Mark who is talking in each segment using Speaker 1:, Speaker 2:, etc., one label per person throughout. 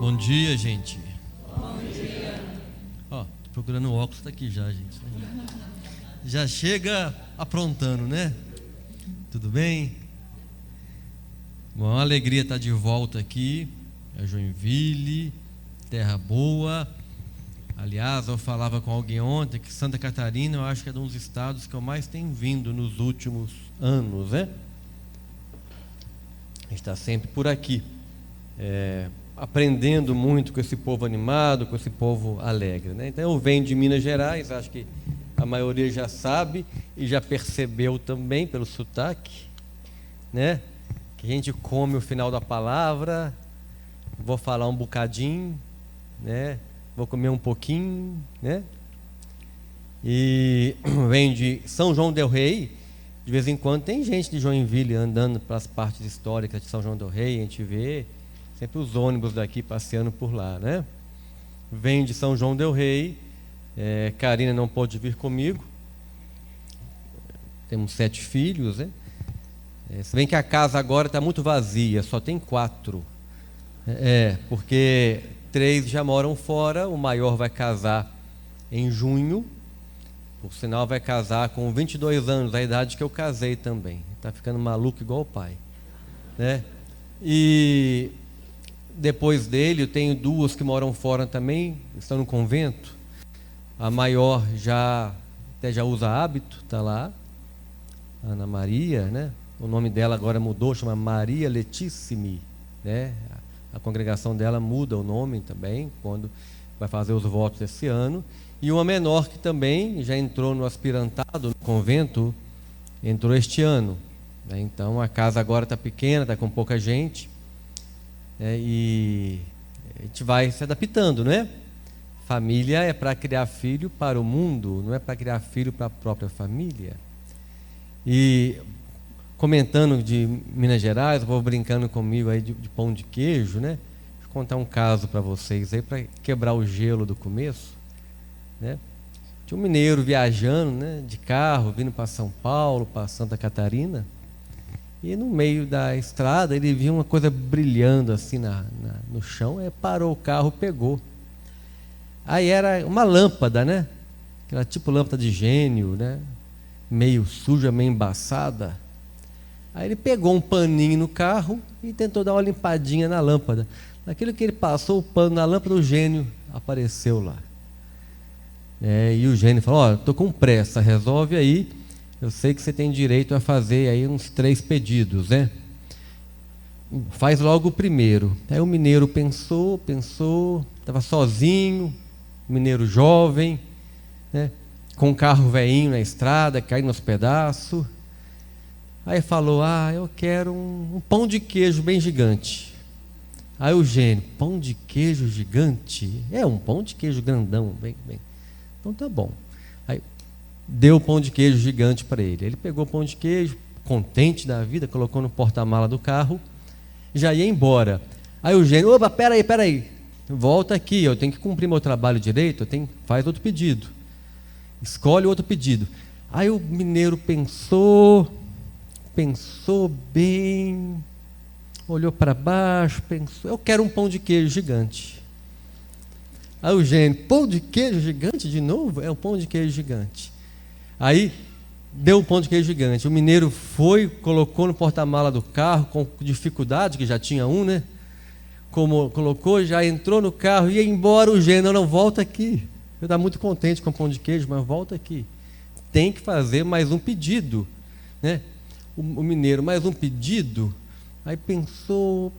Speaker 1: Bom dia, gente. Bom dia. Ó, tô procurando o óculos, tá aqui já, gente. Já chega aprontando, né? Tudo bem? Bom, uma alegria estar de volta aqui. É Joinville, terra boa. Aliás, eu falava com alguém ontem que Santa Catarina, eu acho que é um dos estados que eu mais tenho vindo nos últimos anos, né? A gente está sempre por aqui, aprendendo muito com esse povo animado, com esse povo alegre, né? Então eu venho de Minas Gerais, acho que a maioria já sabe e já percebeu também pelo sotaque, né? Que a gente come o final da palavra, vou falar um bocadinho, né? Vou comer um pouquinho, né? E vem de São João del Rei. De vez em quando tem gente de Joinville andando para as partes históricas de São João del Rei. A gente vê sempre os ônibus daqui passeando por lá, né? Vem de São João del Rei. Karina não pôde vir comigo. Temos 7 filhos, né? Se bem que a casa agora está muito vazia, só tem 4. Porque 3 já moram fora. O maior vai casar em junho. Por sinal, vai casar com 22 anos, a idade que eu casei também. Está ficando maluco igual o pai, né? E depois dele, eu tenho 2 que moram fora também, estão no convento. A maior até já usa hábito, está lá. Ana Maria, né? O nome dela agora mudou, chama Maria Letissimi, né? A congregação dela muda o nome também, quando vai fazer os votos esse ano. E uma menor que também já entrou no aspirantado, no convento, entrou este ano, né? Então a casa agora está pequena, está com pouca gente, né? E a gente vai se adaptando, né? Família é para criar filho para o mundo, não é para criar filho para a própria família. E comentando de Minas Gerais, o povo brincando comigo aí de pão de queijo, né? Deixa eu contar um caso para vocês aí, para quebrar o gelo do começo, né? Tinha um mineiro viajando, né, de carro, vindo para São Paulo, para Santa Catarina, e no meio da estrada ele viu uma coisa brilhando assim no chão, parou o carro, pegou. Aí era uma lâmpada, né? Aquela tipo lâmpada de gênio, né? Meio suja, meio embaçada. Aí ele pegou um paninho no carro e tentou dar uma limpadinha na lâmpada. Naquilo que ele passou o pano na lâmpada, o gênio apareceu lá. E o gênio falou: ó, estou com pressa, resolve aí, eu sei que você tem direito a fazer aí uns 3 pedidos, né? Faz logo o primeiro. Aí o mineiro pensou, estava sozinho, mineiro jovem, né? Com um carro velhinho na estrada, caindo aos pedaços. Aí falou: eu quero um pão de queijo bem gigante. Aí o gênio: pão de queijo gigante? Um pão de queijo grandão, bem. Então tá bom. Aí deu o pão de queijo gigante para ele. Ele pegou o pão de queijo, contente da vida, colocou no porta-mala do carro, já ia embora. Aí o gênio: opa, peraí, volta aqui, eu tenho que cumprir meu trabalho direito, faz outro pedido. Escolhe outro pedido. Aí o mineiro pensou bem, olhou para baixo, pensou: eu quero um pão de queijo gigante. Aí o gênio: pão de queijo gigante de novo? Um pão de queijo gigante. Aí deu o pão de queijo gigante. O mineiro foi, colocou no porta-mala do carro, com dificuldade, que já tinha um, né? Como colocou, já entrou no carro, ia embora. O gênio: não, volta aqui. Eu estava muito contente com o pão de queijo, mas volta aqui. Tem que fazer mais um pedido, né? O mineiro: mais um pedido? Aí pensou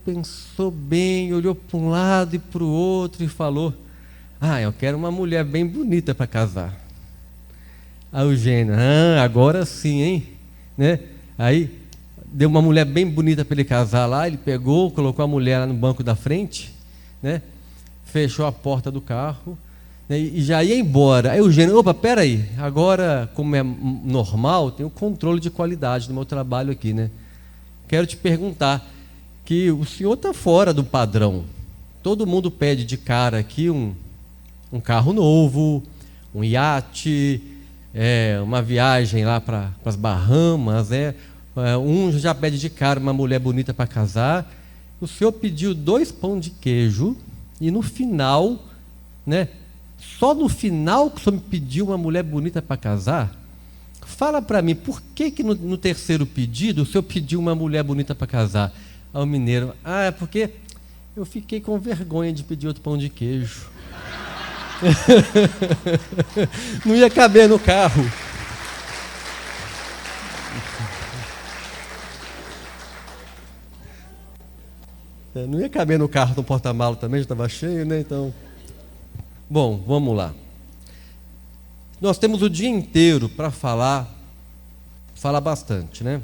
Speaker 1: bem, olhou para um lado e para o outro e falou: eu quero uma mulher bem bonita para casar. Aí o gênio: agora sim, hein? Né? Aí deu uma mulher bem bonita para ele casar lá, ele pegou, colocou a mulher lá no banco da frente, né? Fechou a porta do carro, né? E já ia embora. Aí o gênio: opa, peraí, agora, como é normal, tem o controle de qualidade do meu trabalho aqui, né? Quero te perguntar, que o senhor está fora do padrão. Todo mundo pede de cara aqui um carro novo, um iate, uma viagem lá para as Bahamas, um já pede de cara uma mulher bonita para casar. O senhor pediu 2 pão de queijo E no final, né? Só no final que o senhor me pediu uma mulher bonita para casar? Fala para mim, por que que no terceiro pedido o senhor pediu uma mulher bonita para casar? Aí o mineiro, é porque eu fiquei com vergonha de pedir outro pão de queijo. Não ia caber no carro. Não ia caber no carro, no porta-malas também, já estava cheio, né? Então, bom, vamos lá. Nós temos o dia inteiro para falar bastante, né?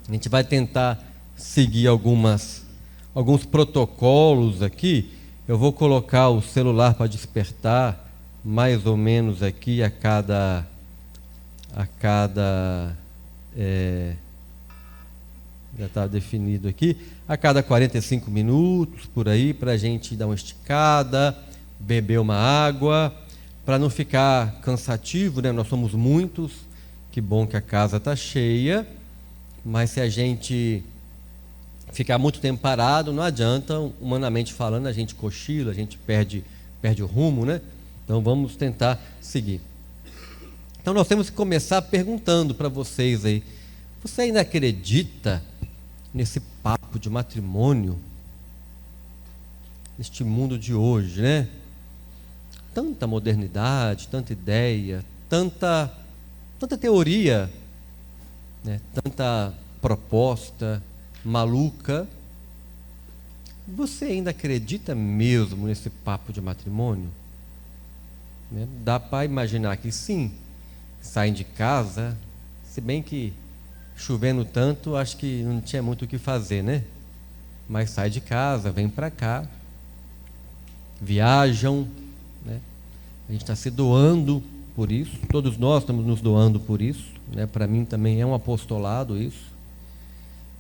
Speaker 1: A gente vai tentar seguir alguns protocolos aqui. Eu vou colocar o celular para despertar mais ou menos aqui a cada já está definido aqui, a cada 45 minutos, por aí, para a gente dar uma esticada, beber uma água, para não ficar cansativo, né? Nós somos muitos, que bom que a casa está cheia, mas se a gente ficar muito tempo parado, não adianta, humanamente falando, a gente cochila, a gente perde o rumo, né? Então vamos tentar seguir. Então nós temos que começar perguntando para vocês aí, você ainda acredita nesse papo de matrimônio, neste mundo de hoje, né? Tanta modernidade, tanta ideia, tanta teoria, né? Tanta proposta maluca. Você ainda acredita mesmo nesse papo de matrimônio? Né? Dá para imaginar que sim, saem de casa, se bem que chovendo tanto, acho que não tinha muito o que fazer, né? Mas sai de casa, vem para cá, viajam, né? A gente está se doando por isso, todos nós estamos nos doando por isso, né? Para mim também é um apostolado isso.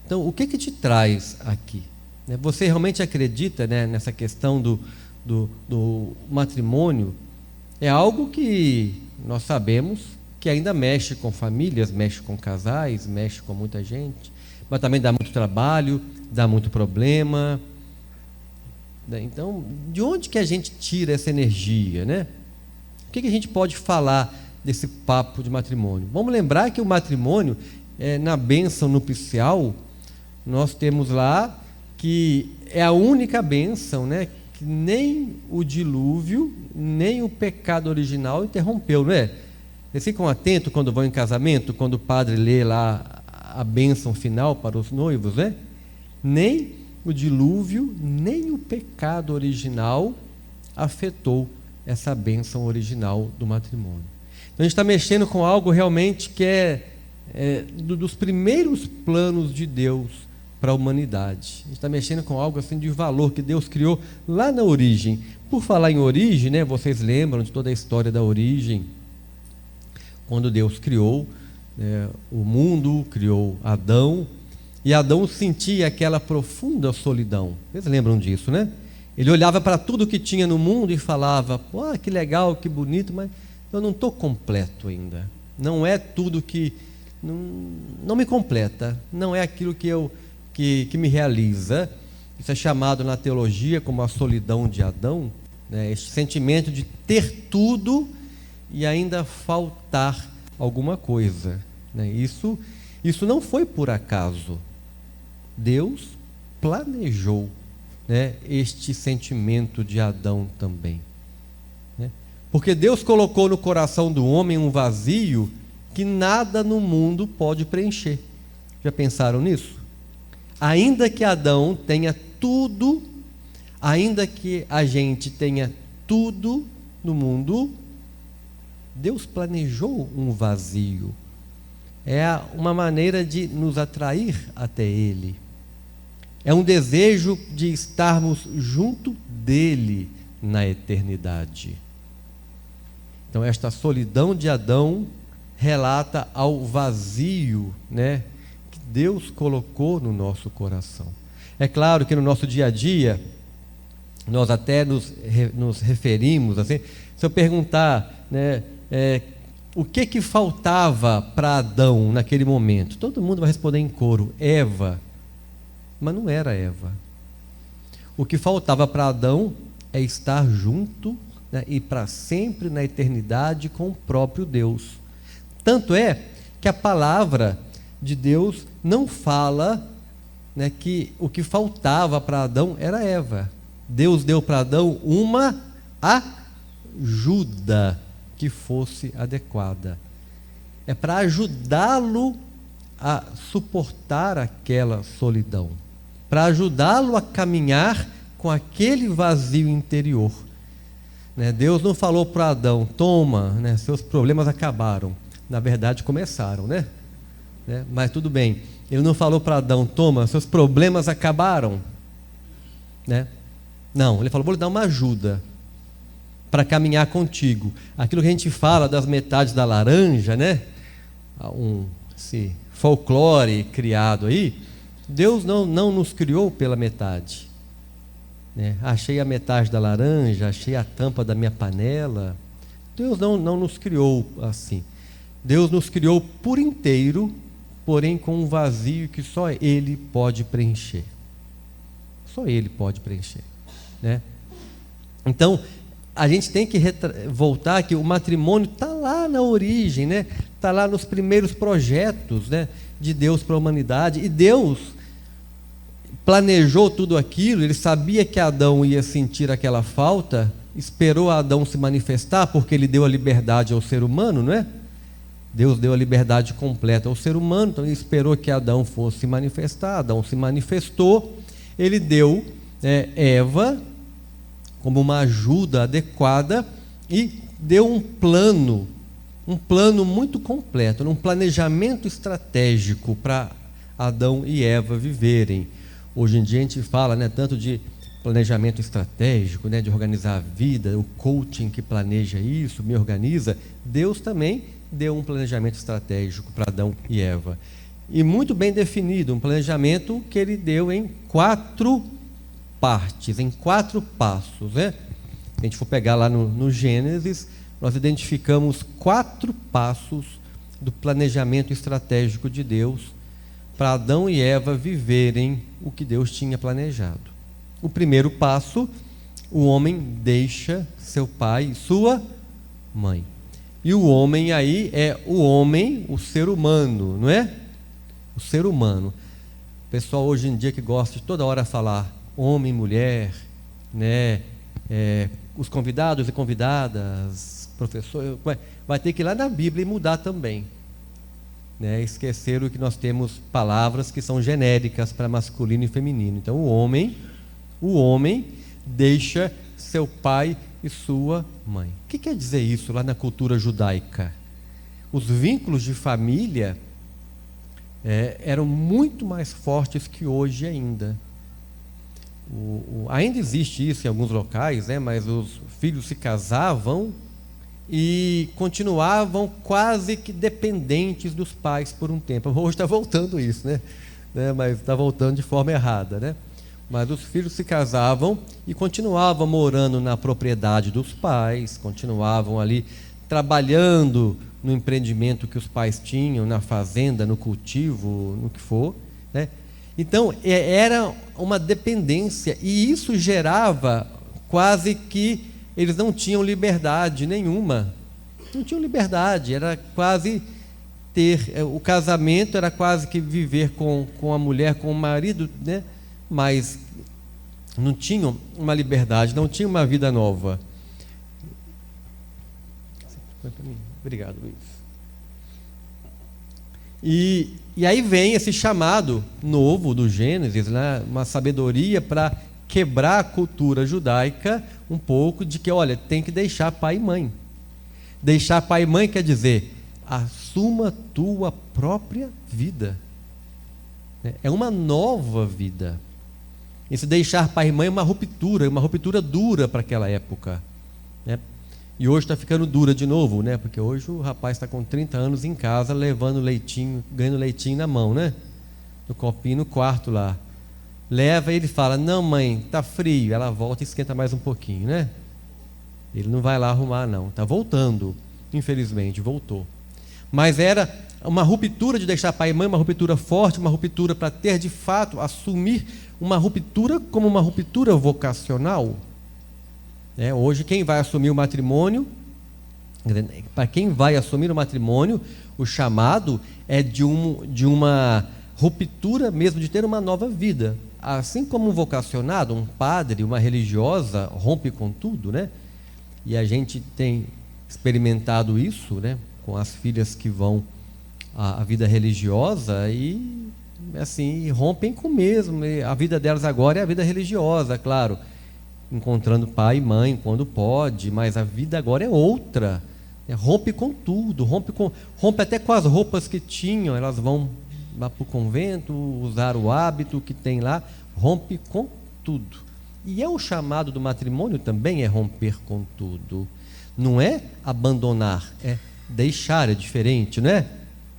Speaker 1: Então, o que te traz aqui? Você realmente acredita, né, nessa questão do matrimônio? É algo que nós sabemos que ainda mexe com famílias, mexe com casais, mexe com muita gente, mas também dá muito trabalho, dá muito problema. Então, de onde que a gente tira essa energia, né? O que a gente pode falar desse papo de matrimônio? Vamos lembrar que o matrimônio, na bênção nupcial, nós temos lá que é a única bênção, né, que nem o dilúvio, nem o pecado original interrompeu, não é? Vocês ficam atentos quando vão em casamento, quando o padre lê lá a bênção final para os noivos, né? Nem o dilúvio, nem o pecado original afetou essa bênção original do matrimônio. Então a gente está mexendo com algo realmente que é dos primeiros planos de Deus para a humanidade. A gente está mexendo com algo assim de valor que Deus criou lá na origem. Por falar em origem, né? Vocês lembram de toda a história da origem? Quando Deus criou o mundo, criou Adão, e Adão sentia aquela profunda solidão. Vocês lembram disso, né? Ele olhava para tudo que tinha no mundo e falava, pô, que legal, que bonito, mas eu não estou completo ainda. Não é tudo que... Não me completa, não é aquilo que me realiza. Isso é chamado na teologia como a solidão de Adão, né? Este sentimento de ter tudo e ainda faltar alguma coisa, né? Isso não foi por acaso. Deus planejou, né, este sentimento de Adão também, né? Porque Deus colocou no coração do homem um vazio que nada no mundo pode preencher. Já pensaram nisso? Ainda que Adão tenha tudo, ainda que a gente tenha tudo no mundo, Deus planejou um vazio. É uma maneira de nos atrair até Ele. É um desejo de estarmos junto dEle na eternidade. Então, esta solidão de Adão relata ao vazio, né, que Deus colocou no nosso coração. É claro que no nosso dia a dia, nós até nos referimos, assim, se eu perguntar, né, o que faltava para Adão naquele momento? Todo mundo vai responder em coro, Eva. Mas não era Eva. O que faltava para Adão é estar junto, né, e para sempre na eternidade com o próprio Deus. Tanto é que a palavra de Deus não fala, né, que o que faltava para Adão era Eva. Deus deu para Adão uma ajuda que fosse adequada. É para ajudá-lo a suportar aquela solidão, para ajudá-lo a caminhar com aquele vazio interior. Né? Deus não falou para Adão: toma, né, seus problemas acabaram. Na verdade começaram, né? Mas tudo bem. Ele não falou para Adão: toma, seus problemas acabaram, né? Não, ele falou: vou lhe dar uma ajuda para caminhar contigo. Aquilo que a gente fala das metades da laranja, né? Esse folclore criado aí, Deus não nos criou pela metade, né? Achei a metade da laranja, achei a tampa da minha panela. Deus não nos criou assim. Deus nos criou por inteiro, porém com um vazio que só Ele pode preencher. Só Ele pode preencher, né? Então, a gente tem que voltar que o matrimônio está lá na origem, né? Está lá nos primeiros projetos, né, de Deus para a humanidade. E Deus planejou tudo aquilo. Ele sabia que Adão ia sentir aquela falta, esperou Adão se manifestar, porque ele deu a liberdade ao ser humano, não é? Deus deu a liberdade completa ao ser humano, então ele esperou que Adão fosse se manifestar. Adão se manifestou, ele deu Eva como uma ajuda adequada e deu um plano muito completo, um planejamento estratégico para Adão e Eva viverem. Hoje em dia a gente fala, né, tanto de planejamento estratégico, né, de organizar a vida, o coaching que planeja isso, me organiza. Deus também deu um planejamento estratégico para Adão e Eva, e muito bem definido, um planejamento que ele deu em 4 partes, em 4 passos, né? Se a gente for pegar lá no Gênesis, nós identificamos 4 passos do planejamento estratégico de Deus para Adão e Eva viverem o que Deus tinha planejado. O primeiro passo: o homem deixa seu pai e sua mãe. E o homem aí é o homem, o ser humano, não é? O ser humano. O pessoal hoje em dia que gosta de toda hora falar homem, mulher, né? Os convidados e convidadas, professor, vai ter que ir lá na Bíblia e mudar também, né? Esqueceram que nós temos palavras que são genéricas para masculino e feminino. Então o homem deixa seu pai e sua mãe. O que quer dizer isso lá na cultura judaica? Os vínculos de família eram muito mais fortes que hoje ainda. Ainda existe isso em alguns locais, né? Mas os filhos se casavam e continuavam quase que dependentes dos pais por um tempo. Hoje está voltando isso, né? Mas está voltando de forma errada, né? Mas os filhos se casavam e continuavam morando na propriedade dos pais, continuavam ali trabalhando no empreendimento que os pais tinham, na fazenda, no cultivo, no que for, né? Então, era uma dependência, e isso gerava quase que eles não tinham liberdade nenhuma. Não tinham liberdade, era quase o casamento era quase que viver com a mulher, com o marido, né? Mas não tinham uma liberdade, não tinham uma vida nova. Obrigado, Luiz. E aí vem esse chamado novo do Gênesis, né? Uma sabedoria para quebrar a cultura judaica um pouco, de que, olha, tem que deixar pai e mãe. Deixar pai e mãe quer dizer, assuma tua própria vida. É uma nova vida. Esse deixar pai e mãe é uma ruptura dura para aquela época, né? E hoje está ficando dura de novo, né? Porque hoje o rapaz está com 30 anos em casa, levando leitinho, ganhando leitinho na mão, né? No copinho no quarto lá. Leva e ele fala: não, mãe, está frio. Ela volta e esquenta mais um pouquinho, né? Ele não vai lá arrumar, não. Está voltando, infelizmente, voltou. Mas era uma ruptura de deixar pai e mãe, uma ruptura forte, uma ruptura para ter de fato, assumir uma ruptura como uma ruptura vocacional. Hoje, quem vai assumir o matrimônio, para quem vai assumir o matrimônio, o chamado é de uma ruptura mesmo, de ter uma nova vida. Assim como um vocacionado, um padre, uma religiosa rompe com tudo, né? E a gente tem experimentado isso, né? Com as filhas que vão à vida religiosa e assim rompem com o mesmo. A vida delas agora é a vida religiosa, claro, encontrando pai e mãe quando pode, mas a vida agora é outra. Rompe com tudo, rompe até com as roupas que tinham. Elas vão lá para o convento, usar o hábito que tem lá, rompe com tudo. E o chamado do matrimônio também é romper com tudo. Não é abandonar, é deixar, é diferente, não é?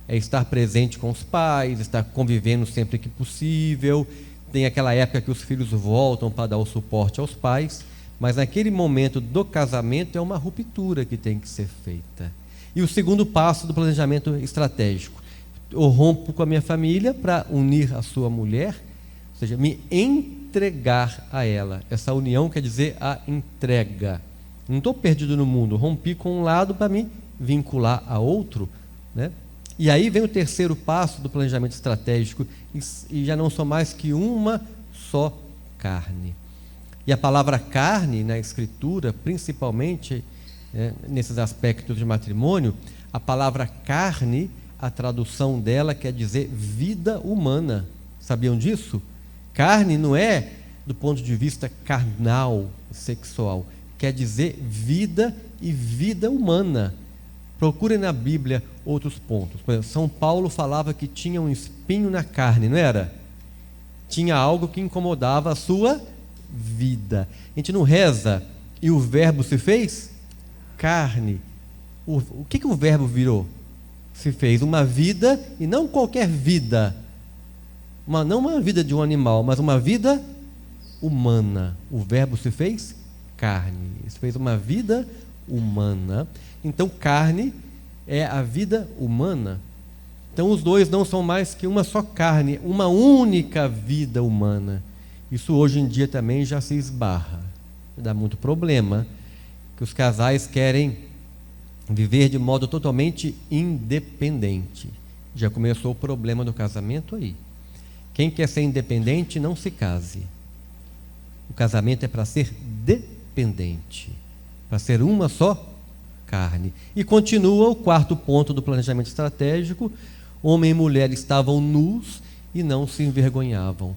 Speaker 1: É estar presente com os pais, estar convivendo sempre que possível. Tem aquela época que os filhos voltam para dar o suporte aos pais, mas naquele momento do casamento é uma ruptura que tem que ser feita. E o segundo passo do planejamento estratégico: eu rompo com a minha família para unir a sua mulher, ou seja, me entregar a ela. Essa união quer dizer a entrega. Não estou perdido no mundo, rompi com um lado para me vincular a outro, né? E aí vem o terceiro passo do planejamento estratégico, e já não são mais que uma só carne. E a palavra carne na Escritura, principalmente nesses aspectos de matrimônio, a palavra carne, a tradução dela quer dizer vida humana. Sabiam disso? Carne não é do ponto de vista carnal, sexual, quer dizer vida e vida humana. Procurem na Bíblia outros pontos. Por exemplo, São Paulo falava que tinha um espinho na carne, não era? Tinha algo que incomodava a sua vida. A gente não reza e o verbo se fez carne. O que o verbo virou? Se fez uma vida, e não qualquer vida. Não uma vida de um animal, mas uma vida humana. O verbo se fez carne. Se fez uma vida humana. Então, carne é a vida humana. Então, os dois não são mais que uma só carne, uma única vida humana. Isso hoje em dia também já se esbarra. Dá muito problema, que os casais querem viver de modo totalmente independente. Já começou o problema do casamento aí. Quem quer ser independente, não se case. O casamento é para ser dependente, para ser uma só carne. E continua o quarto ponto do planejamento estratégico: homem e mulher estavam nus e não se envergonhavam.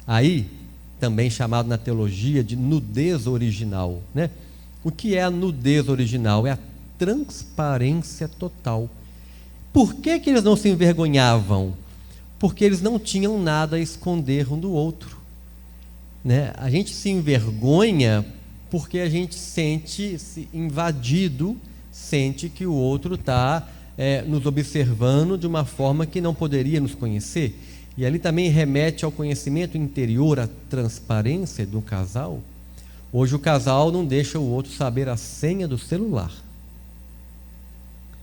Speaker 1: Aí, também chamado na teologia de nudez original, né? O que é a nudez original? É a transparência total. Por que eles não se envergonhavam? Porque eles não tinham nada a esconder um do outro, né? A gente se envergonha porque a gente sente-se invadido, sente que o outro está nos observando de uma forma que não poderia nos conhecer. E ali também remete ao conhecimento interior, à transparência do casal. Hoje o casal não deixa o outro saber a senha do celular.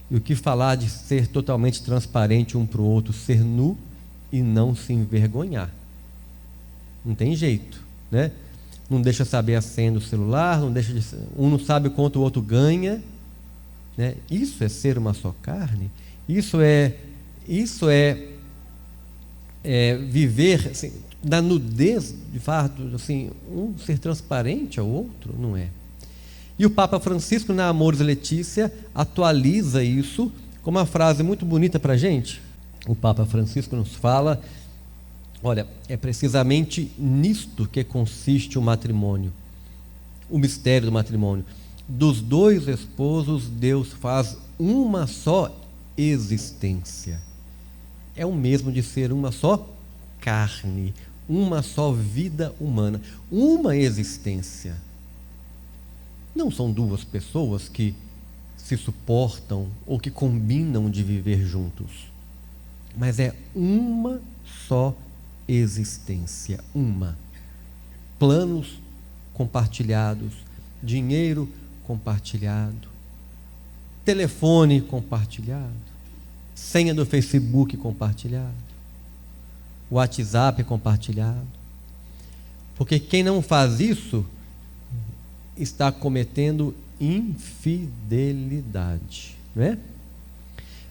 Speaker 1: E o que falar de ser totalmente transparente um para o outro, ser nu e não se envergonhar? Não tem jeito, né? Não deixa saber a senha do celular, um não sabe quanto o outro ganha, né? Isso é ser uma só carne. Isso é viver assim, na nudez, de fato, assim, um ser transparente ao outro, não é? E o Papa Francisco, na Amores Letícia, atualiza isso com uma frase muito bonita para a gente. O Papa Francisco nos fala: olha, é precisamente nisto que consiste o matrimônio, o mistério do matrimônio. Dos dois esposos, Deus faz uma só existência. É o mesmo de ser uma só carne, uma só vida humana, uma existência. Não são duas pessoas que se suportam ou que combinam de viver juntos, mas é uma só existência, uma. Planos compartilhados, dinheiro compartilhado, telefone compartilhado, senha do Facebook compartilhado, WhatsApp compartilhado. Porque quem não faz isso está cometendo infidelidade, não é?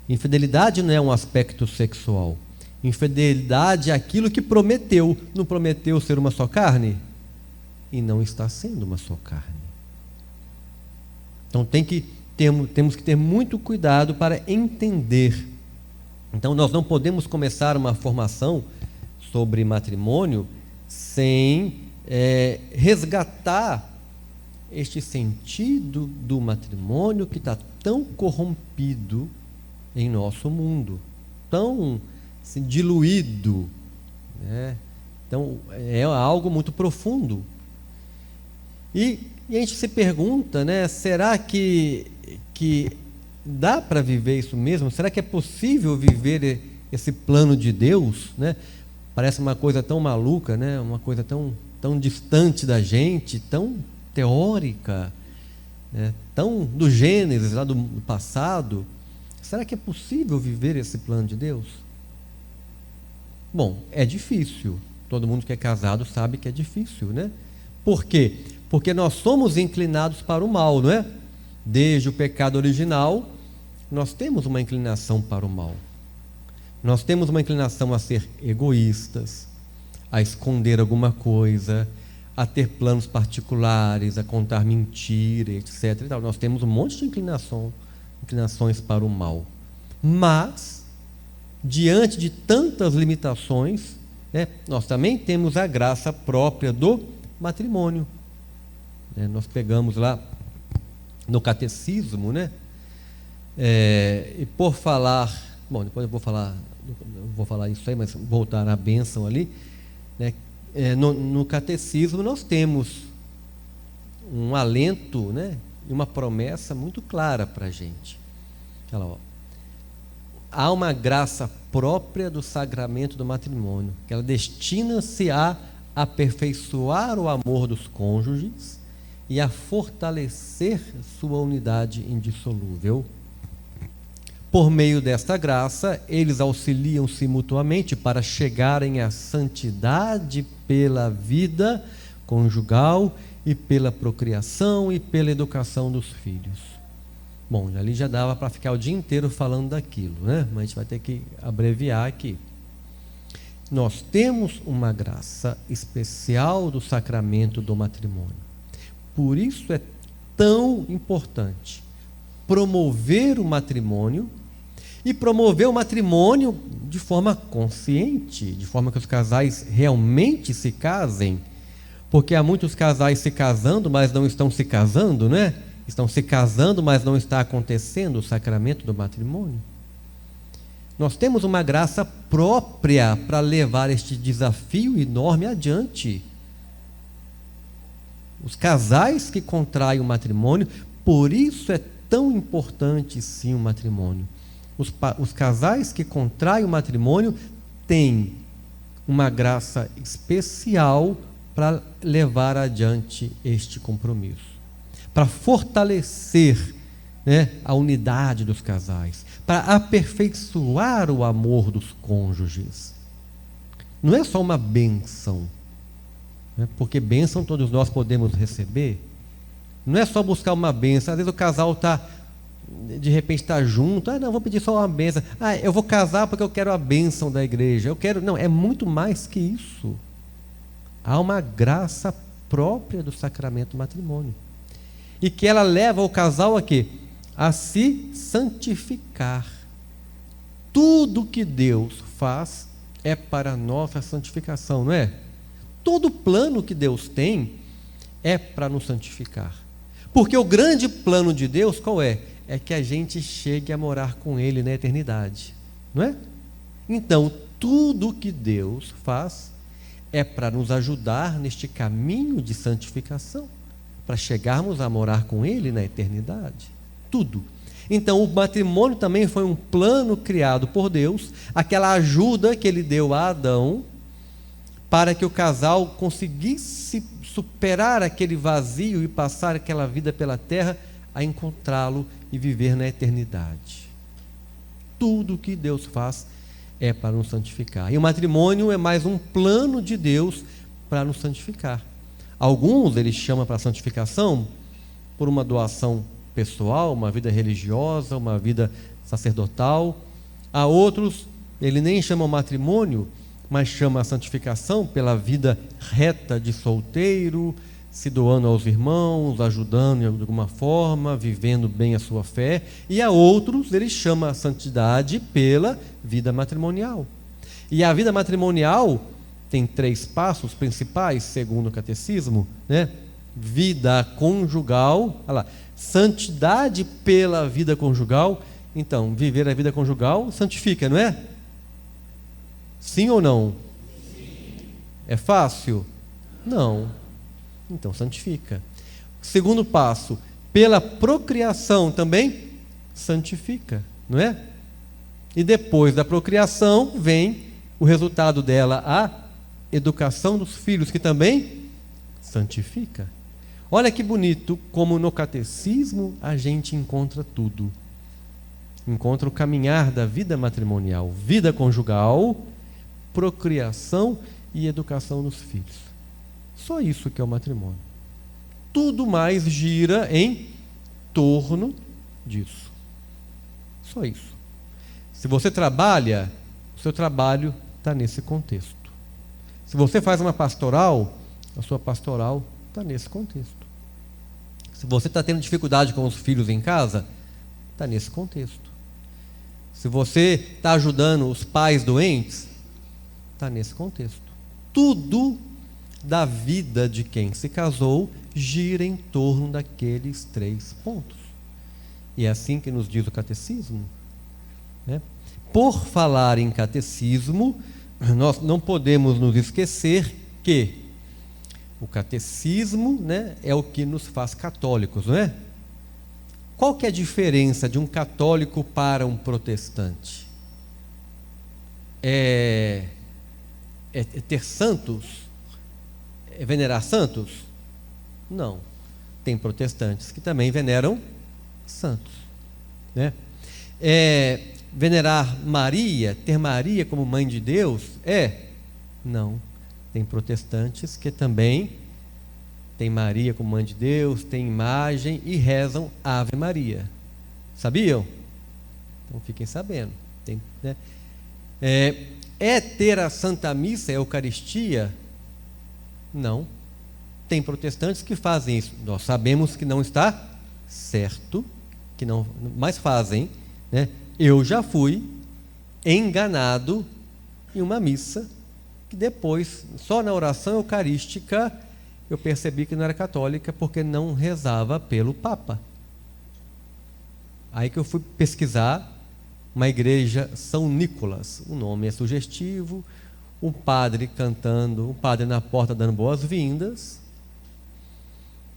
Speaker 1: Infidelidade não é um aspecto sexual. Infidelidade é aquilo que prometeu. Não prometeu ser uma só carne? E não está sendo uma só carne. Então temos que ter muito cuidado para entender. Então nós não podemos começar uma formação sobre matrimônio sem resgatar este sentido do matrimônio que está tão corrompido em nosso mundo, tão assim, diluído, né? Então é algo muito profundo. E a gente se pergunta, né, será que dá para viver isso mesmo? Será que é possível viver esse plano de Deus, né? Parece uma coisa tão maluca, né? Uma coisa tão distante da gente, tão teórica, né? Tão do Gênesis, lá do passado. Será que é possível viver esse plano de Deus? Bom, é difícil. Todo mundo que é casado sabe que é difícil, né? Por quê? Porque nós somos inclinados para o mal, não é? Desde o pecado original, nós temos uma inclinação para o mal. Nós temos uma inclinação a ser egoístas, a esconder alguma coisa, a ter planos particulares, a contar mentira, etc. E tal. Nós temos um monte de inclinações para o mal. Mas, diante de tantas limitações, né, nós também temos a graça própria do matrimônio. Nós pegamos lá no catecismo, né? E por falar, bom, depois eu vou falar isso aí, mas voltar à bênção ali, né? No catecismo nós temos um alento, né? E uma promessa muito clara para a gente. Há uma graça própria do sacramento do matrimônio, que ela destina-se a aperfeiçoar o amor dos cônjuges e a fortalecer sua unidade indissolúvel. Por meio desta graça, eles auxiliam-se mutuamente para chegarem à santidade pela vida conjugal e pela procriação e pela educação dos filhos. Bom, ali já dava para ficar o dia inteiro falando daquilo, né? Mas a gente vai ter que abreviar aqui. Nós temos uma graça especial do sacramento do matrimônio. Por isso é tão importante promover o matrimônio e promover o matrimônio de forma consciente, de forma que os casais realmente se casem, porque há muitos casais se casando, mas não estão se casando, né? Estão se casando, mas não está acontecendo o sacramento do matrimônio. Nós temos uma graça própria para levar este desafio enorme adiante. Os casais que contraem o matrimônio, por isso é tão importante sim o matrimônio. Os casais que contraem o matrimônio têm uma graça especial para levar adiante este compromisso, para fortalecer, né, a unidade dos casais, para aperfeiçoar o amor dos cônjuges. Não é só uma bênção, né, porque bênção todos nós podemos receber. Não é só buscar uma bênção. Às vezes o casal de repente está junto, não, vou pedir só uma bênção. Eu vou casar porque eu quero a bênção da igreja. Não, é muito mais que isso. Há uma graça própria do sacramento do matrimônio. E que ela leva o casal a quê? A se santificar. Tudo que Deus faz é para a nossa santificação, não é? Todo plano que Deus tem é para nos santificar. Porque o grande plano de Deus, qual é? É que a gente chegue a morar com Ele na eternidade, não é? Então, tudo que Deus faz é para nos ajudar neste caminho de santificação, para chegarmos a morar com Ele na eternidade. Tudo. Então, o matrimônio também foi um plano criado por Deus, aquela ajuda que Ele deu a Adão, para que o casal conseguisse superar aquele vazio e passar aquela vida pela terra a encontrá-lo e viver na eternidade. Tudo que Deus faz é para nos santificar. E o matrimônio é mais um plano de Deus para nos santificar. Alguns ele chama para a santificação por uma doação pessoal, uma vida religiosa, uma vida sacerdotal. A outros ele nem chama o matrimônio, mas chama a santificação pela vida reta de solteiro, se doando aos irmãos, ajudando de alguma forma, vivendo bem a sua fé. E a outros ele chama a santidade pela vida matrimonial. E a vida matrimonial tem 3 passos principais, segundo o catecismo, né? Vida conjugal, olha lá, santidade pela vida conjugal. Então, viver a vida conjugal santifica, não é? Sim ou não? Sim. É fácil? Não. Então, santifica. Segundo passo, pela procriação também santifica, não é? E depois da procriação vem o resultado dela, a educação dos filhos, que também santifica. Olha que bonito como no catecismo a gente encontra tudo. Encontra o caminhar da vida matrimonial, vida conjugal, procriação e educação dos filhos. Só isso que é o matrimônio. Tudo mais gira em torno disso. Só isso. Se você trabalha, o seu trabalho está nesse contexto. Se você faz uma pastoral, a sua pastoral está nesse contexto. Se você está tendo dificuldade com os filhos em casa, está nesse contexto. Se você está ajudando os pais doentes, está nesse contexto. Tudo da vida de quem se casou gira em torno daqueles 3 pontos. E é assim que nos diz o catecismo, né? Por falar em catecismo, nós não podemos nos esquecer que o catecismo, né, é o que nos faz católicos, não é? Qual que é a diferença de um católico para um protestante? É ter santos? É venerar santos? Não. Tem protestantes que também veneram santos, né? Venerar Maria, ter Maria como mãe de Deus? Não. Tem protestantes que também tem Maria como mãe de Deus, tem imagem e rezam Ave Maria. Sabiam? Então fiquem sabendo. Tem, né? Ter a Santa Missa, a Eucaristia? Não. Tem protestantes que fazem isso. Nós sabemos que não está certo, que não, mas fazem, né? Eu já fui enganado em uma missa, que depois, só na oração eucarística, eu percebi que não era católica, porque não rezava pelo Papa. Aí que eu fui pesquisar uma igreja São Nicolas, o nome é sugestivo, um padre cantando, um padre na porta dando boas-vindas,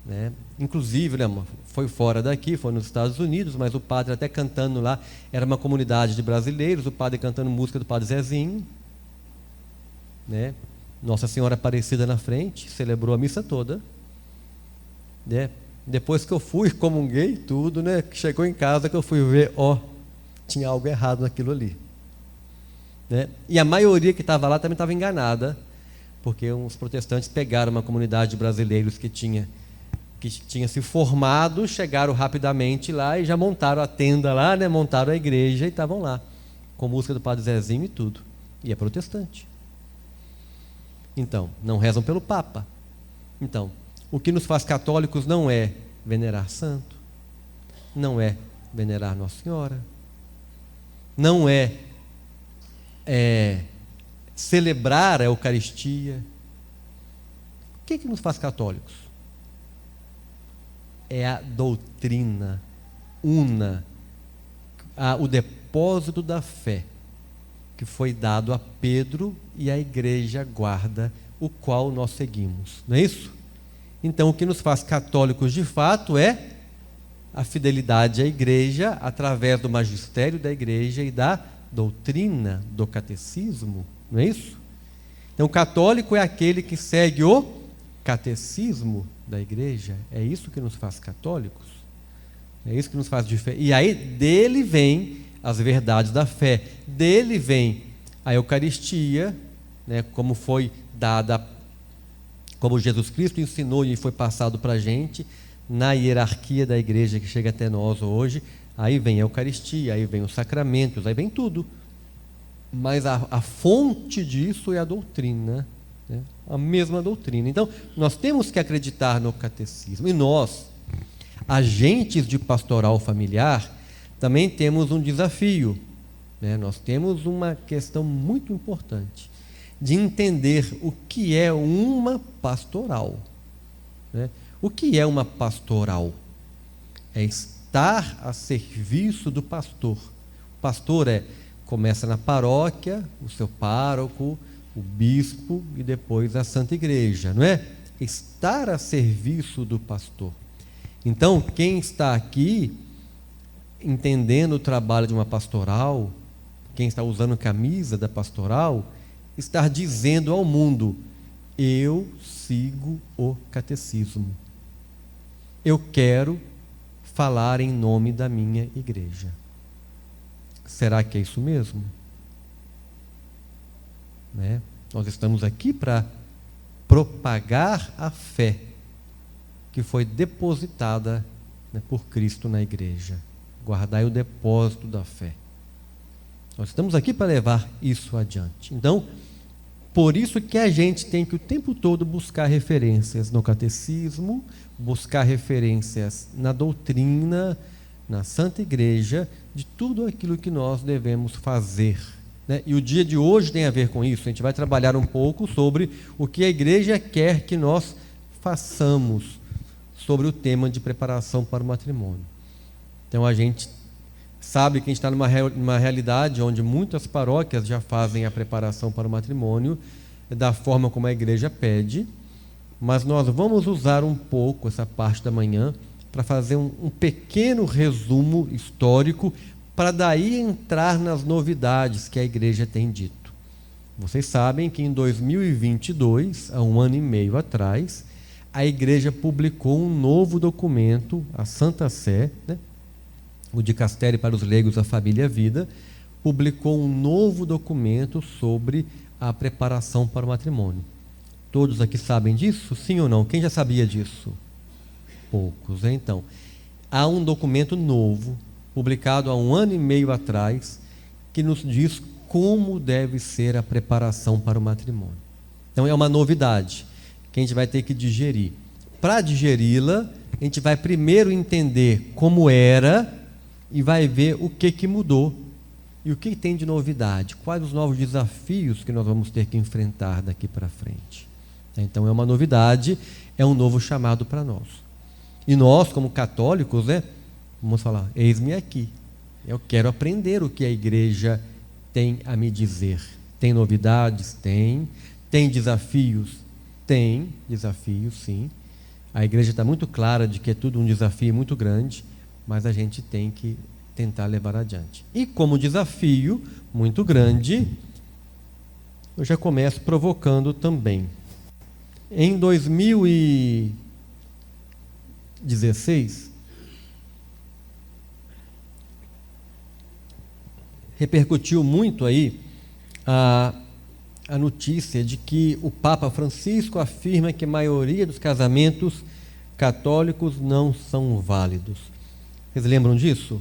Speaker 1: né? Inclusive, né, foi fora daqui, foi nos Estados Unidos, mas o padre até cantando lá, era uma comunidade de brasileiros, o padre cantando música do Padre Zezinho, né? Nossa Senhora Aparecida na frente, celebrou a missa toda, né? Depois que eu fui, comunguei tudo, né? Chegou em casa que eu fui ver, tinha algo errado naquilo ali, né? E a maioria que estava lá também estava enganada, porque uns protestantes pegaram uma comunidade de brasileiros que tinha se formado, chegaram rapidamente lá e já montaram a tenda lá, né? Montaram a igreja e estavam lá, com música do Padre Zezinho e tudo. E é protestante. Então, não rezam pelo Papa. Então, o que nos faz católicos não é venerar santo, não é venerar Nossa Senhora, não é celebrar a Eucaristia. O que nos faz católicos? É a doutrina una, o depósito da fé que foi dado a Pedro e a igreja guarda, o qual nós seguimos, não é isso? Então o que nos faz católicos de fato é a fidelidade à igreja através do magistério da igreja e da doutrina do catecismo, não é isso? Então o católico é aquele que segue o catecismo da igreja. É isso que nos faz católicos, é isso que nos faz diferente. E aí dele vem as verdades da fé, dele vem a Eucaristia, né, como foi dada como Jesus Cristo ensinou e foi passado para a gente, na hierarquia da igreja que chega até nós hoje, aí vem a Eucaristia, aí vem os sacramentos, aí vem tudo. Mas a fonte disso é a doutrina, né? A mesma doutrina. Então, nós temos que acreditar no catecismo. E nós, agentes de pastoral familiar, também temos um desafio, né? Nós temos uma questão muito importante de entender o que é uma pastoral, né? O que é uma pastoral? É estar a serviço do pastor. O pastor começa na paróquia, o seu pároco, o bispo e depois a Santa Igreja, não é? Estar a serviço do pastor. Então, quem está aqui entendendo o trabalho de uma pastoral, quem está usando camisa da pastoral, está dizendo ao mundo: eu sigo o catecismo. Eu quero falar em nome da minha igreja. Será que é isso mesmo? Né? Nós estamos aqui para propagar a fé que foi depositada, né, por Cristo na igreja. Guardai o depósito da fé. Nós estamos aqui para levar isso adiante. Então, por isso que a gente tem que o tempo todo buscar referências no catecismo, buscar referências na doutrina, na Santa Igreja, de tudo aquilo que nós devemos fazer, né? E o dia de hoje tem a ver com isso. A gente vai trabalhar um pouco sobre o que a Igreja quer que nós façamos sobre o tema de preparação para o matrimônio. Então a gente sabe que a gente está numa realidade onde muitas paróquias já fazem a preparação para o matrimônio da forma como a Igreja pede, mas nós vamos usar um pouco essa parte da manhã para fazer um pequeno resumo histórico, para daí entrar nas novidades que a Igreja tem dito. Vocês sabem que em 2022, há um ano e meio atrás, a Igreja publicou um novo documento, a Santa Sé, né? O Dicastério para os Leigos da Família e a Vida, publicou um novo documento sobre a preparação para o matrimônio. Todos aqui sabem disso? Sim ou não? Quem já sabia disso? Poucos. Então, há um documento novo, publicado há um ano e meio atrás, que nos diz como deve ser a preparação para o matrimônio. Então, é uma novidade que a gente vai ter que digerir. Para digeri-la, a gente vai primeiro entender como era e vai ver o que mudou e o que tem de novidade, quais os novos desafios que nós vamos ter que enfrentar daqui para frente. Então é uma novidade, é um novo chamado para nós. E nós, como católicos, vamos falar: eis-me aqui, eu quero aprender o que a Igreja tem a me dizer. Tem novidades? Tem desafios? Tem desafios, sim. A Igreja está muito clara de que é tudo um desafio muito grande, mas a gente tem que tentar levar adiante. E como desafio muito grande, eu já começo provocando também. Em 2016, repercutiu muito aí a notícia de que o Papa Francisco afirma que a maioria dos casamentos católicos não são válidos. Vocês lembram disso?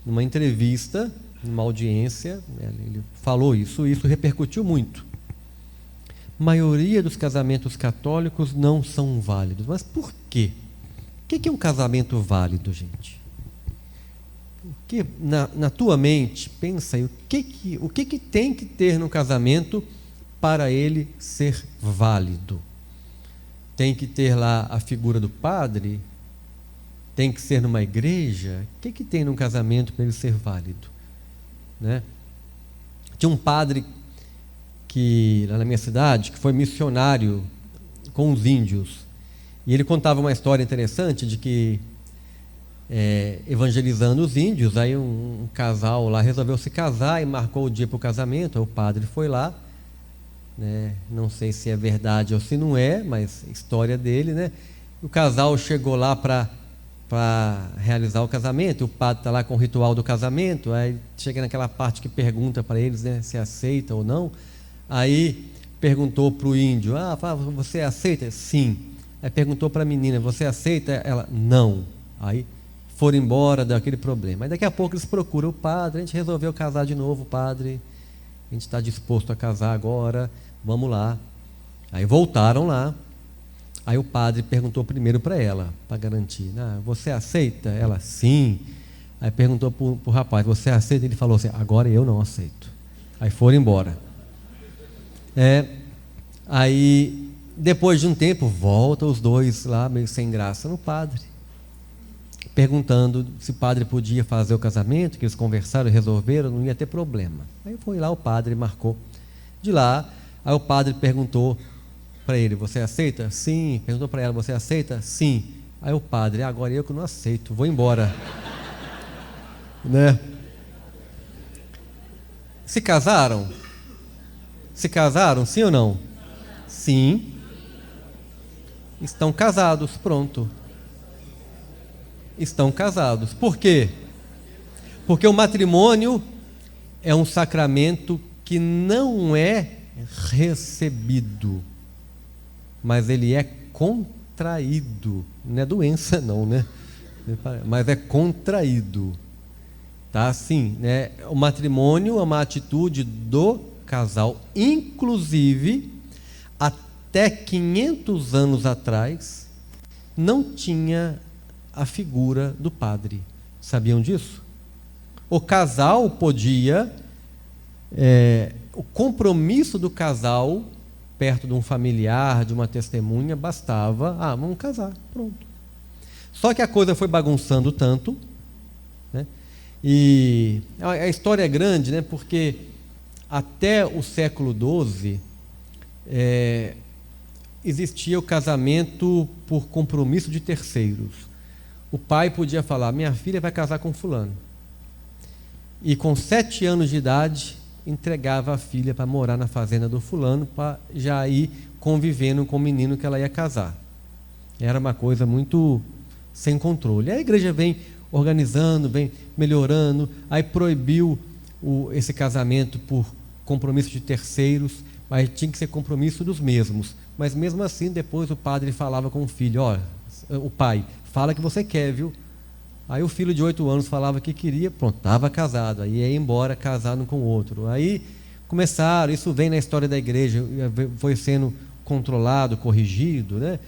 Speaker 1: Numa entrevista, numa audiência, ele falou isso repercutiu muito. A maioria dos casamentos católicos não são válidos. Mas por quê? O que é um casamento válido, gente? Na tua mente, pensa aí, o que tem que ter no casamento para ele ser válido? Tem que ter lá a figura do padre? Tem que ser numa igreja? O que tem num casamento para ele ser válido? Né? Tinha um padre lá na minha cidade, que foi missionário com os índios, e ele contava uma história interessante de que, evangelizando os índios, aí um casal lá resolveu se casar e marcou o dia para o casamento. Aí o padre foi lá, né? Não sei se é verdade ou se não é, mas história dele, né? O casal chegou lá para realizar o casamento, o padre está lá com o ritual do casamento, aí chega naquela parte que pergunta para eles, né, se aceita ou não. Aí perguntou para o índio, você aceita? Sim. Aí perguntou para a menina, você aceita? Ela, não. Aí foram embora daquele problema. Aí daqui a pouco eles procuram o padre, a gente resolveu casar de novo, padre, a gente está disposto a casar agora, vamos lá. Aí voltaram lá, aí o padre perguntou primeiro para ela, para garantir, você aceita? Ela, sim. Aí perguntou para o rapaz, você aceita? Ele falou assim, agora eu não aceito. Aí foram embora. Aí depois de um tempo, volta os dois lá, meio sem graça, no padre, perguntando se o padre podia fazer o casamento, que eles conversaram e resolveram, não ia ter problema. Aí foi lá, o padre marcou. De lá, aí o padre perguntou para ele, você aceita? Sim. Perguntou para ela, você aceita? Sim. Aí o padre, agora eu que não aceito, vou embora. Né? Se casaram? Se casaram, sim ou não? Sim. Estão casados, pronto. Estão casados. Por quê? Porque o matrimônio é um sacramento que não é recebido, mas ele é contraído. Não é doença não, né? Mas é contraído. Tá assim, né? O matrimônio é uma atitude do casal, inclusive até 500 anos atrás não tinha a figura do padre. Sabiam disso? O casal podia, o compromisso do casal perto de um familiar, de uma testemunha, bastava, vamos casar, pronto. Só que a coisa foi bagunçando tanto, né? E a história é grande, né? Porque até o século XII existia o casamento por compromisso de terceiros. O pai podia falar, minha filha vai casar com fulano. E com 7 anos de idade, entregava a filha para morar na fazenda do fulano, para já ir convivendo com o menino que ela ia casar. Era uma coisa muito sem controle. A igreja vem organizando, vem melhorando, aí proibiu esse casamento por compromisso de terceiros, mas tinha que ser compromisso dos mesmos. Mas mesmo assim, depois o padre falava com o filho, o pai, fala que você quer, viu? Aí o filho de 8 anos falava que queria, pronto, estava casado, aí ia embora casado com o outro. Aí começaram, isso vem na história da igreja, foi sendo controlado, corrigido, né?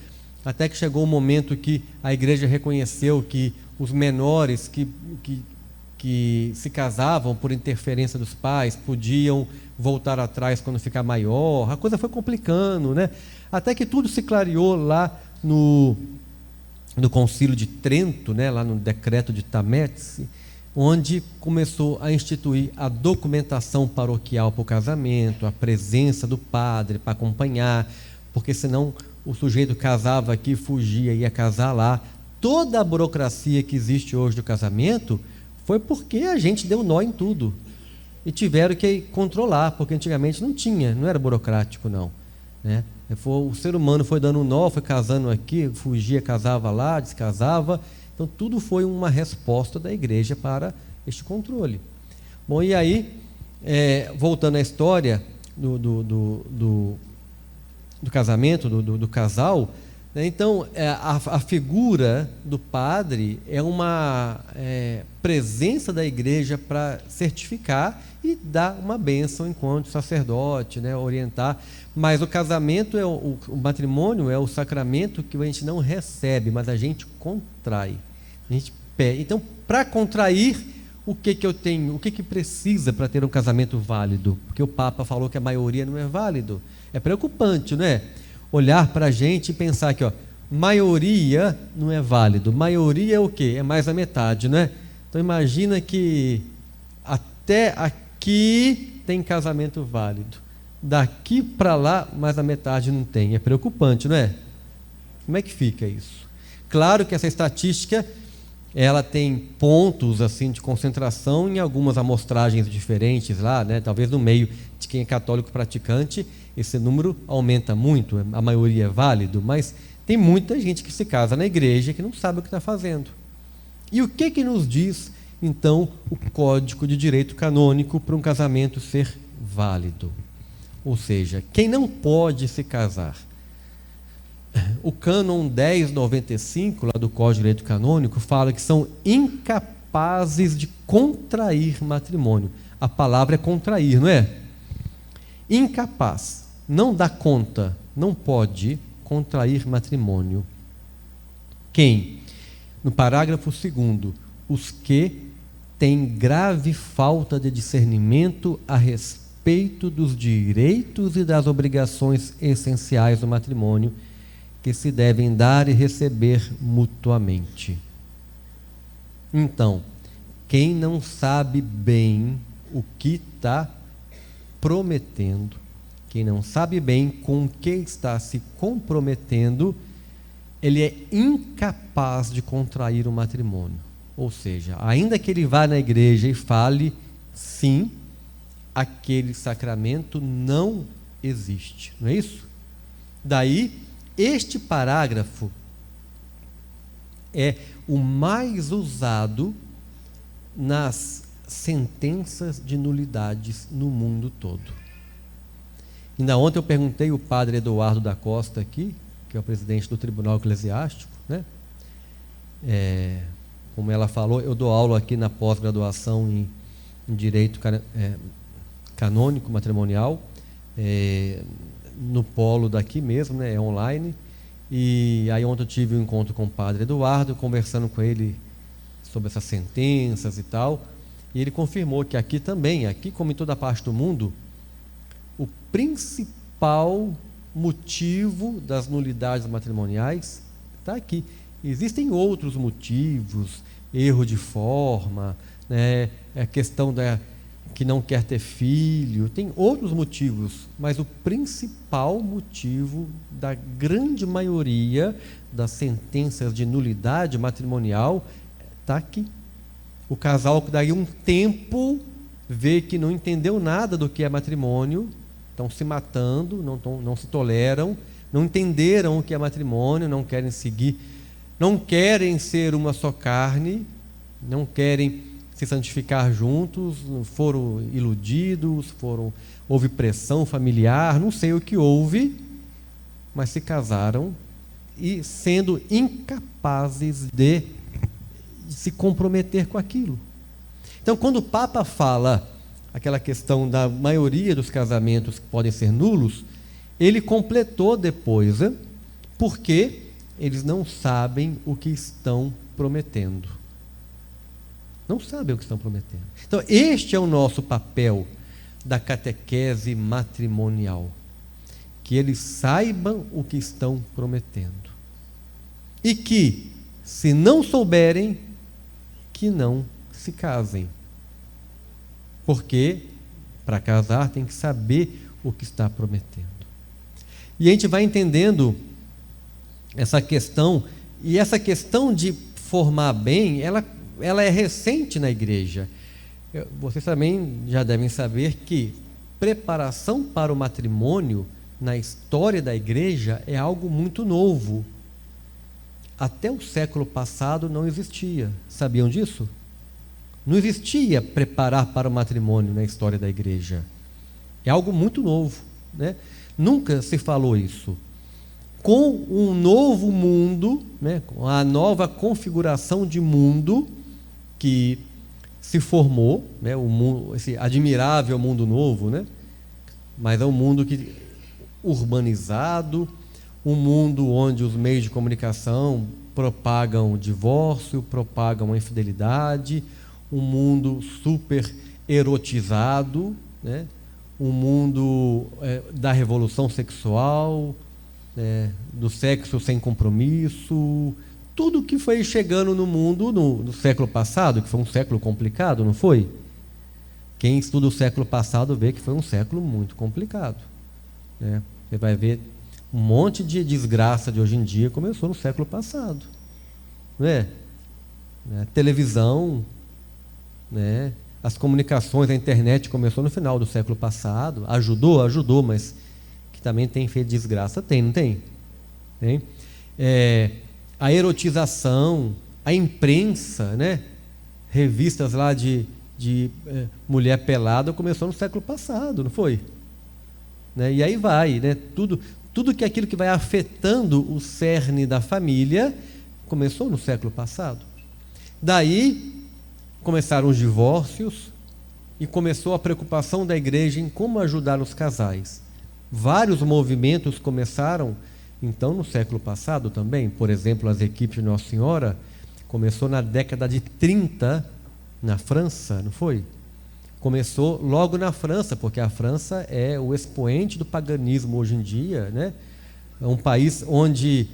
Speaker 1: Até que chegou o momento que a igreja reconheceu que os menores que se casavam por interferência dos pais podiam voltar atrás quando ficar maior. A coisa foi complicando, né? Até que tudo se clareou lá no Concílio de Trento, né? Lá no decreto de Tametz, onde começou a instituir a documentação paroquial para o casamento, a presença do padre para acompanhar, porque senão o sujeito casava aqui, fugia, ia casar lá. Toda a burocracia que existe hoje do casamento foi porque a gente deu nó em tudo e tiveram que controlar, porque antigamente não tinha, não era burocrático não, né? O ser humano foi dando nó, foi casando aqui, fugia, casava lá, descasava. Então tudo foi uma resposta da igreja para este controle. Bom, e aí, voltando à história do casamento, do casal, né? Então a figura do padre é uma presença da igreja para certificar e dar uma bênção enquanto sacerdote, né? Orientar. Mas o casamento, o matrimônio é o sacramento que a gente não recebe, mas a gente contrai. A gente pede. Então, para contrair, o que eu tenho? O que precisa para ter um casamento válido? Porque o Papa falou que a maioria não é válido. É preocupante, não é? Olhar para a gente e pensar que, maioria não é válido. Maioria é o quê? É mais da metade, não é? Então, imagina que até aqui tem casamento válido. Daqui para lá, mais a metade não tem. É preocupante, não é? Como é que fica isso? Claro que essa estatística, ela tem pontos assim de concentração em algumas amostragens diferentes lá, né? Talvez no meio de quem é católico praticante, esse número aumenta muito, a maioria é válido, mas tem muita gente que se casa na igreja que não sabe o que está fazendo. E o que nos diz, então, o Código de Direito Canônico para um casamento ser válido? Ou seja, quem não pode se casar. O cânon 1095, lá do Código de Direito Canônico, fala que são incapazes de contrair matrimônio. A palavra é contrair, não é? Incapaz, não dá conta, não pode contrair matrimônio. Quem? No parágrafo 2º, os que têm grave falta de discernimento a respeito dos direitos e das obrigações essenciais do matrimônio, que se devem dar e receber mutuamente. Então, quem não sabe bem o que está prometendo, quem não sabe bem com o que está se comprometendo, ele é incapaz de contrair o matrimônio. Ou seja, ainda que ele vá na igreja e fale, sim, aquele sacramento não existe. Não é isso? Daí, este parágrafo é o mais usado nas sentenças de nulidades no mundo todo. Ainda ontem eu perguntei ao padre Eduardo da Costa aqui, que é o presidente do Tribunal Eclesiástico, né? Como ela falou, eu dou aula aqui na pós-graduação em Direito Canônico Matrimonial, no polo daqui mesmo, né? É online. E aí ontem eu tive um encontro com o padre Eduardo, conversando com ele sobre essas sentenças e tal, e ele confirmou que aqui também, aqui como em toda parte do mundo, o principal motivo das nulidades matrimoniais está aqui. Existem outros motivos, erro de forma, né, a questão que não quer ter filho, tem outros motivos, mas o principal motivo da grande maioria das sentenças de nulidade matrimonial está aqui. O casal que daí um tempo vê que não entendeu nada do que é matrimônio, estão se matando, não se toleram, não entenderam o que é matrimônio, não querem seguir, não querem ser uma só carne, não querem se santificar juntos, foram iludidos, houve pressão familiar, não sei o que houve, mas se casaram e sendo incapazes de se comprometer com aquilo. Então, quando o Papa fala aquela questão da maioria dos casamentos que podem ser nulos, ele completou depois, porque eles não sabem o que estão prometendo. Não sabem o que estão prometendo. Então, este é o nosso papel da catequese matrimonial. Que eles saibam o que estão prometendo. E que, se não souberem, que não se casem. Porque, para casar, tem que saber o que está prometendo. E a gente vai entendendo essa questão, e essa questão de formar bem, ela é recente na igreja. Vocês também já devem saber que preparação para o matrimônio na história da igreja é algo muito novo. Até o século passado não existia. Sabiam disso? Não existia preparar para o matrimônio na história da igreja. É algo muito novo, né? Nunca se falou isso. Com um novo mundo, né, com a nova configuração de mundo que se formou, né, esse admirável mundo novo, né, mas é um mundo urbanizado, um mundo onde os meios de comunicação propagam o divórcio, propagam a infidelidade, um mundo super erotizado, né, um mundo da revolução sexual, do sexo sem compromisso, tudo que foi chegando no mundo no século passado, que foi um século complicado, não foi? Quem estuda o século passado vê que foi um século muito complicado, né? Você vai ver um monte de desgraça de hoje em dia começou no século passado, não é? Televisão, né? As comunicações, a internet começou no final do século passado, ajudou, mas que também tem feito desgraça, não tem? Tem. A erotização, a imprensa, né? Revistas lá de mulher pelada começou no século passado, não foi? né? E aí vai, né? Tudo que aquilo que vai afetando o cerne da família começou no século passado. Daí começaram os divórcios e começou a preocupação da igreja em como ajudar os casais. Vários movimentos começaram, então, no século passado também. Por exemplo, as equipes de Nossa Senhora começou na década de 30 na França, não foi? Começou logo na França, porque a França é o expoente do paganismo hoje em dia, né? É um país onde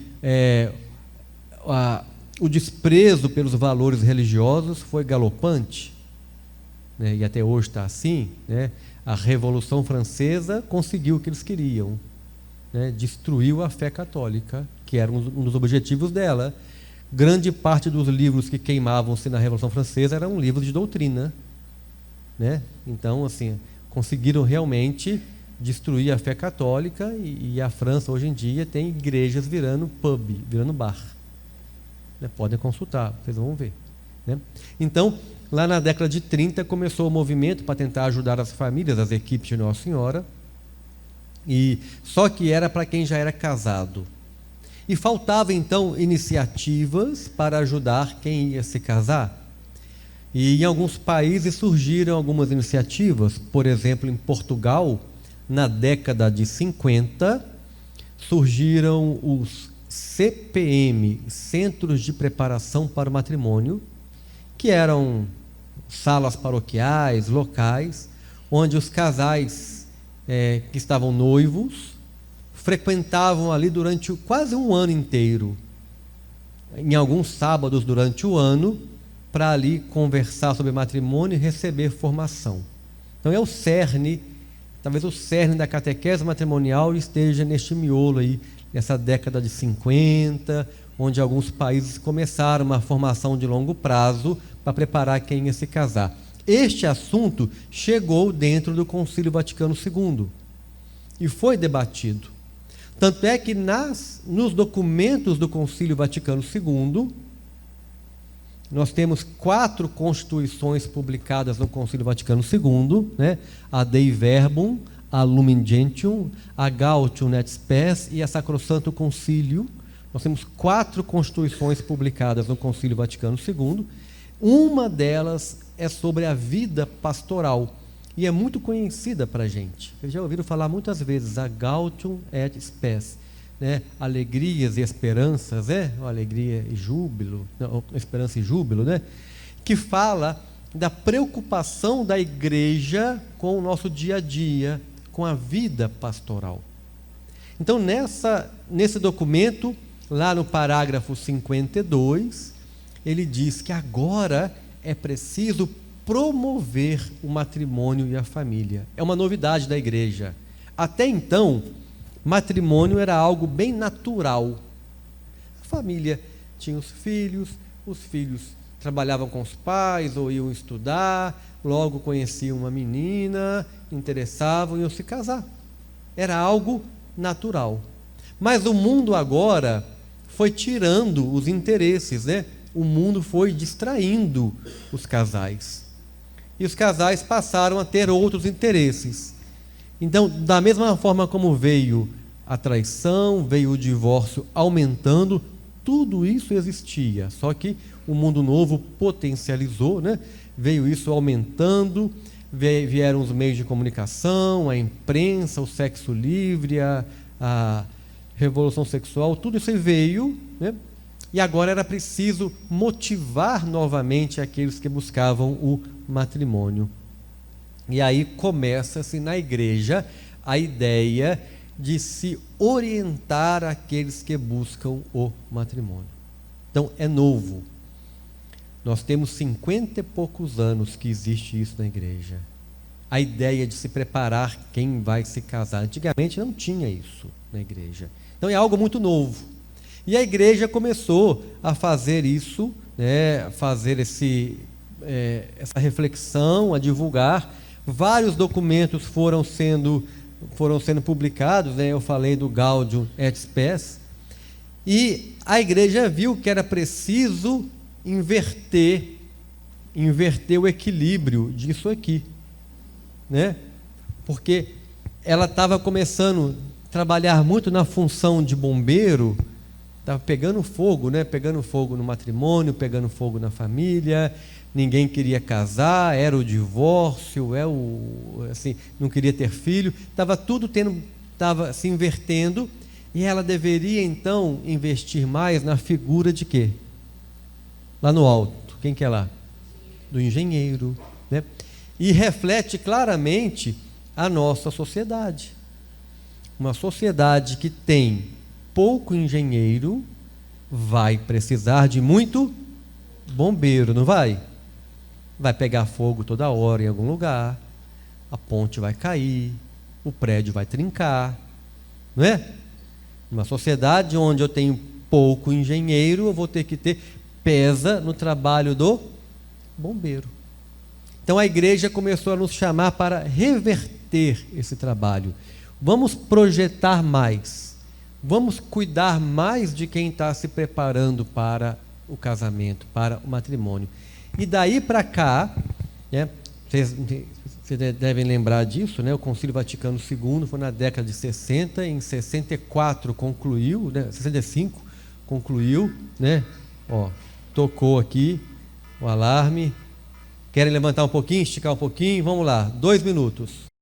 Speaker 1: o desprezo pelos valores religiosos foi galopante, né? E até hoje está assim, né? A Revolução Francesa conseguiu o que eles queriam, né? Destruiu a fé católica, que era um dos objetivos dela. Grande parte dos livros que queimavam-se na Revolução Francesa eram livros de doutrina, né? Então, assim, conseguiram realmente destruir a fé católica e a França hoje em dia tem igrejas virando pub, virando bar, né? Podem consultar, vocês vão ver, né? Então, lá na década de 30 começou o movimento para tentar ajudar as famílias, as equipes de Nossa Senhora, e só que era para quem já era casado. E faltava então iniciativas para ajudar quem ia se casar. E em alguns países surgiram algumas iniciativas. Por exemplo, em Portugal, na década de 50, surgiram os CPM, Centros de Preparação para o Matrimônio, que eram salas paroquiais, locais, onde os casais que estavam noivos frequentavam ali durante quase um ano inteiro, em alguns sábados durante o ano, para ali conversar sobre matrimônio e receber formação. Então é o cerne, talvez o cerne da catequese matrimonial esteja neste miolo aí, nessa década de 50, onde alguns países começaram uma formação de longo prazo para preparar quem ia se casar. Este assunto chegou dentro do Concílio Vaticano II e foi debatido. Tanto é que nos documentos do Concílio Vaticano II, nós temos 4 constituições publicadas no Concílio Vaticano II, né? A Dei Verbum, a Lumen Gentium, a Gaudium et Spes e a Sacrosanto Concílio. Nós temos 4 constituições publicadas no Concílio Vaticano II. Uma delas é sobre a vida pastoral e é muito conhecida para a gente. Vocês já ouviram falar muitas vezes, a Gaudium et Spes, né? Alegrias e esperanças, alegria e júbilo, não, esperança e júbilo, né? Que fala da preocupação da igreja com o nosso dia a dia, com a vida pastoral. Então, nesse documento, lá no parágrafo 52, ele diz que agora é preciso promover o matrimônio e a família. É uma novidade da igreja. Até então, matrimônio era algo bem natural. A família tinha os filhos trabalhavam com os pais ou iam estudar, logo conheciam uma menina, interessavam e iam se casar. Era algo natural. Mas o mundo agora foi tirando os interesses, né? O mundo foi distraindo os casais. E os casais passaram a ter outros interesses. Então, da mesma forma como veio a traição, veio o divórcio aumentando, tudo isso existia. Só que o mundo novo potencializou, né? Veio isso aumentando, vieram os meios de comunicação, a imprensa, o sexo livre, a revolução sexual, tudo isso veio, né? E agora era preciso motivar novamente aqueles que buscavam o matrimônio. E aí começa-se na igreja a ideia de se orientar aqueles que buscam o matrimônio. Então é novo. Nós temos 50 e poucos anos que existe isso na igreja. A ideia de se preparar quem vai se casar. Antigamente não tinha isso na igreja. Então é algo muito novo. E a igreja começou a fazer isso, né, fazer essa reflexão, a divulgar. Vários documentos foram sendo publicados, né? Eu falei do Gaudium et Spes. E a igreja viu que era preciso inverter o equilíbrio disso aqui, né? Porque ela estava começando a trabalhar muito na função de bombeiro, estava pegando fogo, né? Pegando fogo no matrimônio, pegando fogo na família, ninguém queria casar, era o divórcio, assim, não queria ter filho, estava tudo estava se invertendo, e ela deveria então investir mais na figura de quê? Lá no alto, quem que é lá? Do engenheiro, né? E reflete claramente a nossa sociedade. Uma sociedade que tem pouco engenheiro vai precisar de muito bombeiro, não vai? Vai pegar fogo toda hora em algum lugar, a ponte vai cair, o prédio vai trincar, não é? Uma sociedade onde eu tenho pouco engenheiro, eu vou ter que pesa no trabalho do bombeiro. Então a igreja começou a nos chamar para reverter esse trabalho. Vamos projetar mais. Vamos cuidar mais de quem está se preparando para o casamento, para o matrimônio. E daí para cá, né, vocês devem lembrar disso, né, o Concílio Vaticano II foi na década de 60, em 64 concluiu, né, 65 concluiu, né, tocou aqui o alarme. Querem levantar um pouquinho, esticar um pouquinho? Vamos lá, 2 minutos.